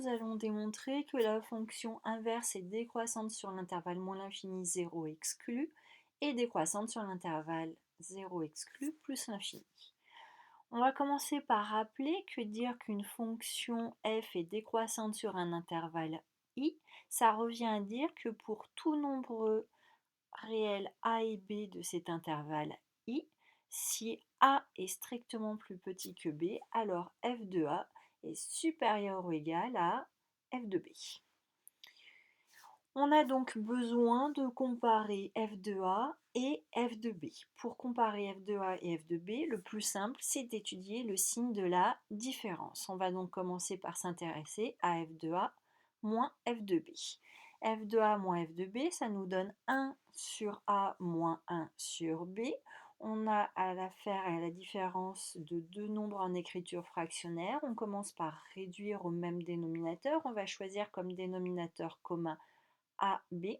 nous allons démontrer que la fonction inverse est décroissante sur l'intervalle moins l'infini 0 exclu et décroissante sur l'intervalle 0 exclu plus l'infini. On va commencer par rappeler que dire qu'une fonction f est décroissante sur un intervalle i, ça revient à dire que pour tout nombre réel a et b de cet intervalle i, si a est strictement plus petit que b, alors f de a est supérieur ou égal à f de b. On a donc besoin de comparer f de a et f de b. Pour comparer f de a et f de b, le plus simple, c'est d'étudier le signe de la différence. On va donc commencer par s'intéresser à f de a moins f de b. F de a moins f de b, ça nous donne 1 sur a moins 1 sur b. On a à faire à la différence de deux nombres en écriture fractionnaire. On commence par réduire au même dénominateur. On va choisir comme dénominateur commun AB.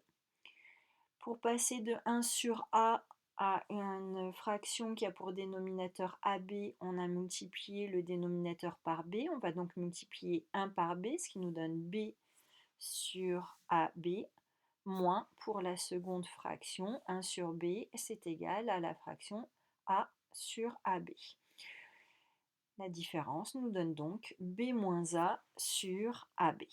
Pour passer de 1 sur A à une fraction qui a pour dénominateur AB, on a multiplié le dénominateur par B. On va donc multiplier 1 par B, ce qui nous donne B sur AB, moins pour la seconde fraction, 1 sur B, c'est égal à la fraction A sur AB. La différence nous donne donc B moins A sur AB.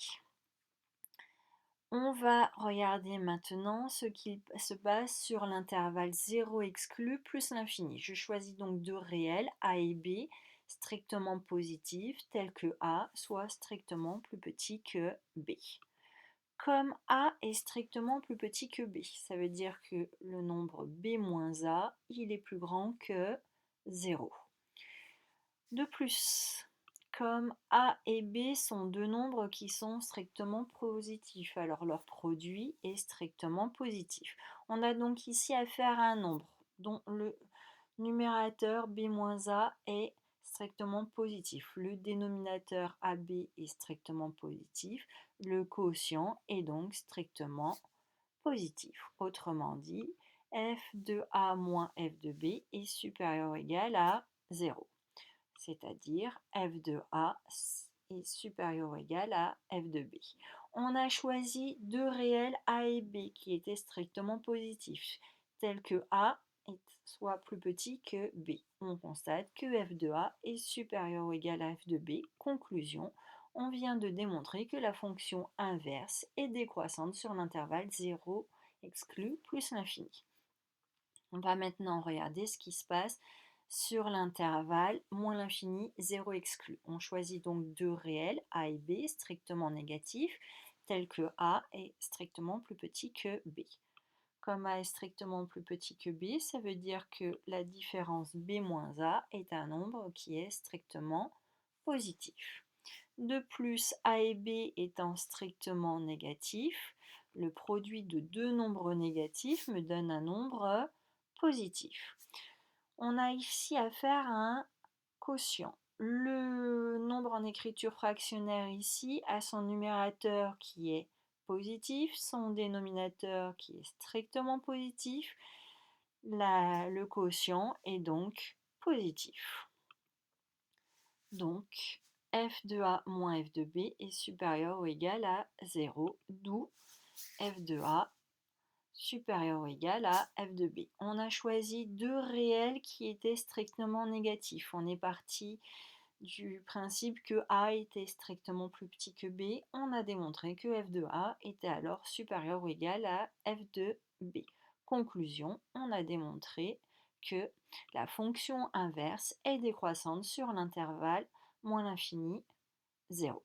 On va regarder maintenant ce qui se passe sur l'intervalle 0 exclu plus l'infini. Je choisis donc deux réels, A et B, strictement positifs, tels que A soit strictement plus petit que B. Comme A est strictement plus petit que B, ça veut dire que le nombre B moins A, il est plus grand que 0. De plus, comme A et B sont deux nombres qui sont strictement positifs, alors leur produit est strictement positif. On a donc ici affaire à un nombre dont le numérateur B-A est strictement positif. Le dénominateur AB est strictement positif. Le quotient est donc strictement positif. Autrement dit, f de A moins f de B est supérieur ou égal à 0. C'est-à-dire f de A est supérieur ou égal à f de B. On a choisi deux réels A et B qui étaient strictement positifs, tels que A soit plus petit que B. On constate que f de A est supérieur ou égal à f de B. Conclusion, on vient de démontrer que la fonction inverse est décroissante sur l'intervalle 0 exclu plus l'infini. On va maintenant regarder ce qui se passe sur l'intervalle moins l'infini 0 exclu. On choisit donc deux réels, A et B, strictement négatifs, tels que A est strictement plus petit que B. Comme A est strictement plus petit que B, ça veut dire que la différence B moins A est un nombre qui est strictement positif. De plus, A et B étant strictement négatifs, le produit de deux nombres négatifs me donne un nombre positif. On a ici affaire à un quotient. Le nombre en écriture fractionnaire ici a son numérateur qui est positif, son dénominateur qui est strictement positif. Le quotient est donc positif. Donc, f de A moins f de B est supérieur ou égal à 0, d'où f de A supérieur ou égal à f de B. On a choisi deux réels qui étaient strictement négatifs. On est parti du principe que A était strictement plus petit que B. On a démontré que f de A était alors supérieur ou égal à f de B. Conclusion, on a démontré que la fonction inverse est décroissante sur l'intervalle moins l'infini 0.